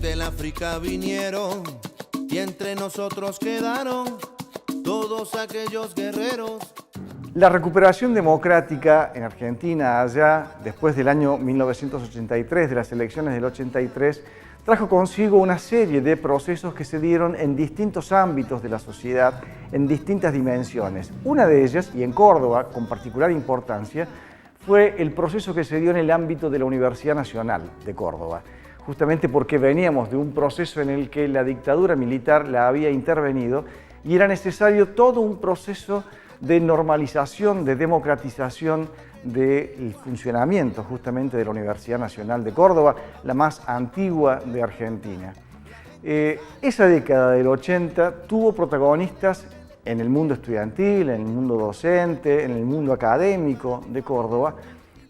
del África vinieron y entre nosotros quedaron todos aquellos guerreros. La recuperación democrática en Argentina, allá después del año 1983, de las elecciones del 83, trajo consigo una serie de procesos que se dieron en distintos ámbitos de la sociedad, en distintas dimensiones. Una de ellas, y en Córdoba con particular importancia, fue el proceso que se dio en el ámbito de la Universidad Nacional de Córdoba, justamente porque veníamos de un proceso en el que la dictadura militar la había intervenido y era necesario todo un proceso de normalización, de democratización del funcionamiento justamente de la Universidad Nacional de Córdoba, la más antigua de Argentina. Esa década del 80 tuvo protagonistas en el mundo estudiantil, en el mundo docente, en el mundo académico de Córdoba.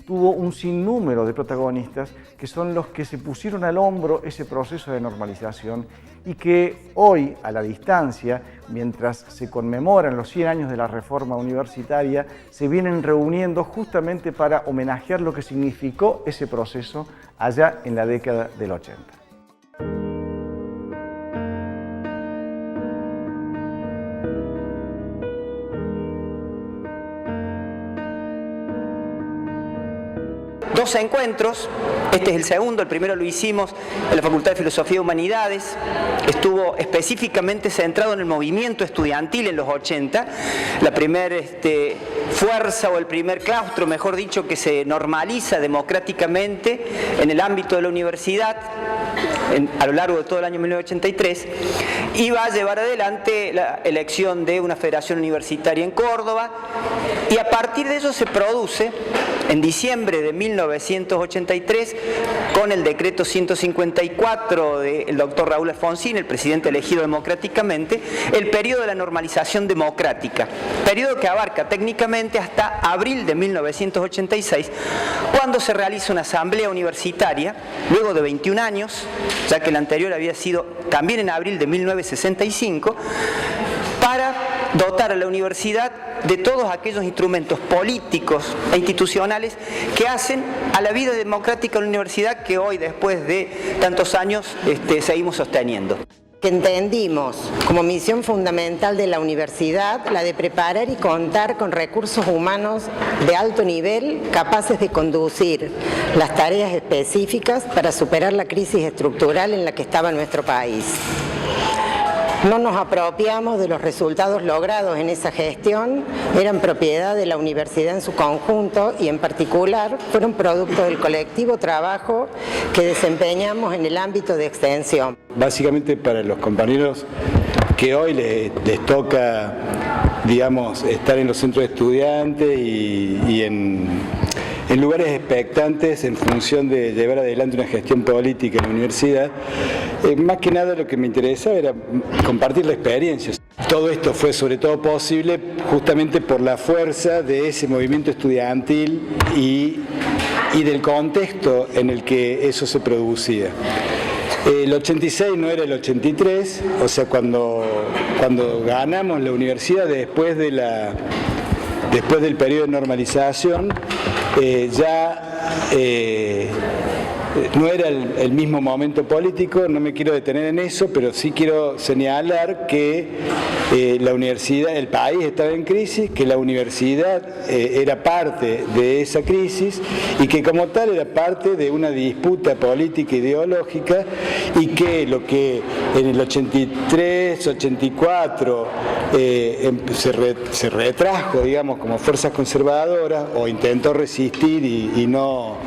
Tuvo un sinnúmero de protagonistas que son los que se pusieron al hombro ese proceso de normalización y que hoy, a la distancia, mientras se conmemoran los 100 años de la reforma universitaria, se vienen reuniendo justamente para homenajear lo que significó ese proceso allá en la década del 80. Dos encuentros, este es el segundo, el primero lo hicimos en la Facultad de Filosofía y Humanidades, estuvo específicamente centrado en el movimiento estudiantil en los 80, la primera fuerza o el primer claustro, mejor dicho, que se normaliza democráticamente en el ámbito de la universidad a lo largo de todo el año 1983, y va a llevar adelante la elección de una federación universitaria en Córdoba, y a partir de eso se produce en diciembre de 1983, con el decreto 154 del doctor Raúl Alfonsín, el presidente elegido democráticamente, el periodo de la normalización democrática, periodo que abarca técnicamente hasta abril de 1986, cuando se realiza una asamblea universitaria, luego de 21 años, ya que la anterior había sido también en abril de 1965, para dotar a la universidad de todos aquellos instrumentos políticos e institucionales que hacen a la vida democrática de la universidad que hoy, después de tantos años, seguimos sosteniendo. Que entendimos como misión fundamental de la universidad la de preparar y contar con recursos humanos de alto nivel capaces de conducir las tareas específicas para superar la crisis estructural en la que estaba nuestro país. No nos apropiamos de los resultados logrados en esa gestión, eran propiedad de la universidad en su conjunto y en particular fueron producto del colectivo trabajo que desempeñamos en el ámbito de extensión. Básicamente para los compañeros que hoy les toca, digamos, estar en los centros de estudiantes y en lugares expectantes en función de llevar adelante una gestión política en la universidad, más que nada lo que me interesaba era compartir la experiencia. Todo esto fue sobre todo posible justamente por la fuerza de ese movimiento estudiantil y del contexto en el que eso se producía. El 86 no era el 83, o sea, cuando ganamos la universidad después del periodo de normalización, no era el mismo momento político, no me quiero detener en eso, pero sí quiero señalar que la universidad, el país estaba en crisis, que la universidad era parte de esa crisis y que como tal era parte de una disputa política ideológica y que lo que en el 83, 84 se retrajo, digamos, como fuerzas conservadoras o intentó resistir y no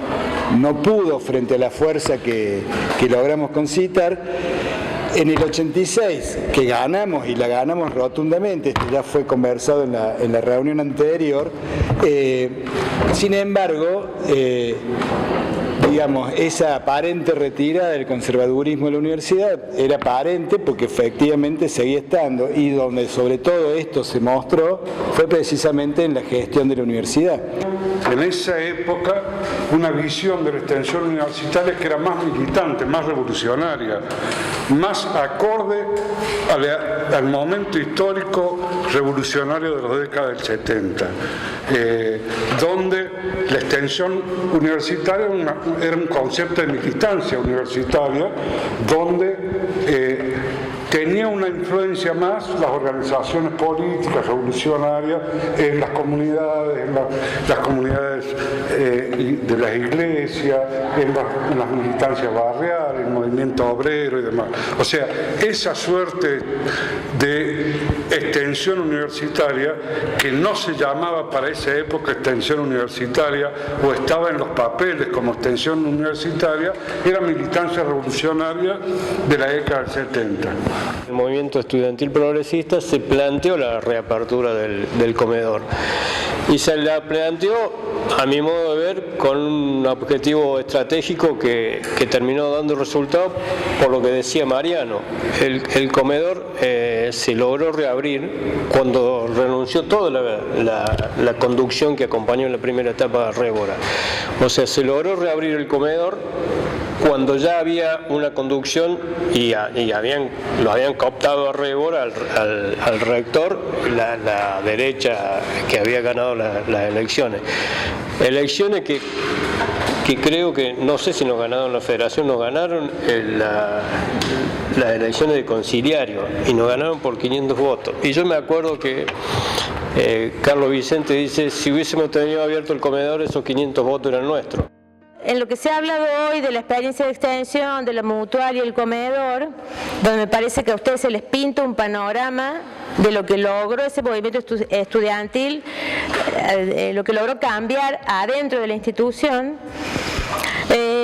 pudo frente a la fuerza que logramos concitar. En el 86, que ganamos y la ganamos rotundamente, esto ya fue conversado en la reunión anterior, sin embargo, digamos, esa aparente retirada del conservadurismo de la universidad era aparente porque efectivamente seguía estando, y donde sobre todo esto se mostró fue precisamente en la gestión de la universidad. En esa época, una visión de la extensión universitaria que era más militante, más revolucionaria, más acorde al momento histórico revolucionario de las décadas del 70. donde la extensión universitaria era un concepto de militancia universitaria, donde tenía una influencia más las organizaciones políticas revolucionarias en las comunidades, las comunidades de las iglesias, en las militancias barriales, el movimiento obrero y demás. O sea, esa suerte de extensión universitaria, que no se llamaba para esa época extensión universitaria o estaba en los papeles como extensión universitaria, era militancia revolucionaria de la década del 70. El movimiento estudiantil progresista se planteó la reapertura del comedor y se la planteó, a mi modo de ver, con un objetivo estratégico que terminó dando resultado por lo que decía Mariano. El comedor se logró reabrir cuando renunció toda la conducción que acompañó en la primera etapa de Révora. O sea, se logró reabrir el comedor cuando ya había una conducción y lo habían cooptado a Révora, al rector, la derecha que había ganado las elecciones. Elecciones que creo que, no sé si nos ganaron la federación, nos ganaron las elecciones de conciliario y nos ganaron por 500 votos. Y yo me acuerdo que Carlos Vicente dice, si hubiésemos tenido abierto el comedor, esos 500 votos eran nuestros. En lo que se ha hablado hoy de la experiencia de extensión, de la mutual y el comedor, donde me parece que a ustedes se les pinta un panorama de lo que logró ese movimiento estudiantil, lo que logró cambiar adentro de la institución,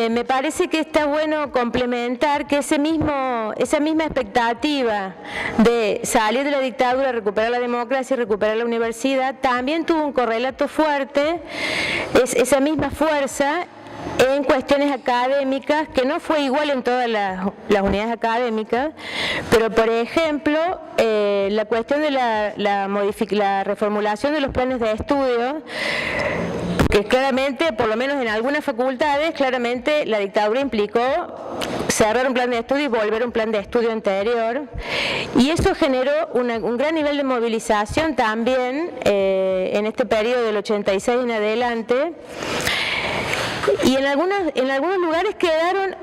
me parece que está bueno complementar que esa misma expectativa de salir de la dictadura, recuperar la democracia y recuperar la universidad, también tuvo un correlato fuerte, es esa misma fuerza en cuestiones académicas, que no fue igual en todas las unidades académicas, pero por ejemplo, la cuestión de la reformulación de los planes de estudio, que claramente, por lo menos en algunas facultades, claramente la dictadura implicó cerrar un plan de estudio y volver a un plan de estudio anterior, y eso generó un gran nivel de movilización también en este periodo del 86 en adelante. Y en algunos lugares quedaron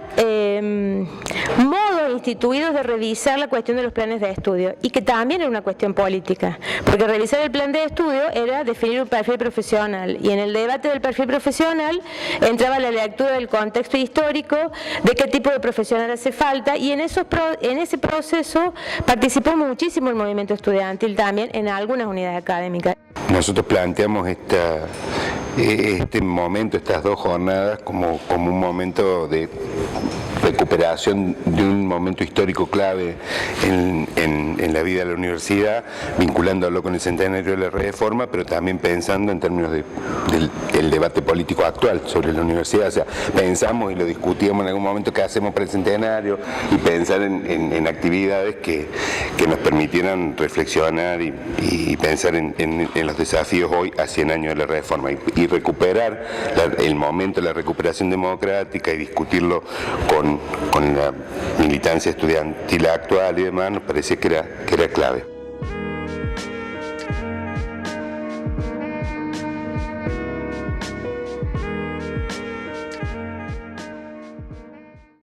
modos instituidos de revisar la cuestión de los planes de estudio, y que también era una cuestión política, porque revisar el plan de estudio era definir un perfil profesional, y en el debate del perfil profesional entraba la lectura del contexto histórico, de qué tipo de profesional hace falta, y en ese proceso participó muchísimo el movimiento estudiantil también en algunas unidades académicas. Nosotros planteamos este momento, estas dos jornadas, como un momento de recuperación de un momento histórico clave en la vida de la universidad, vinculándolo con el centenario de la Reforma, pero también pensando en términos del debate político actual sobre la universidad. O sea, pensamos y lo discutíamos en algún momento qué hacemos para el centenario, y pensar en actividades que nos permitieran reflexionar y pensar en los desafíos hoy a 100 años de la Reforma, y recuperar el momento de la recuperación democrática y discutirlo con la militancia estudiantil actual y demás, nos parecía que era clave.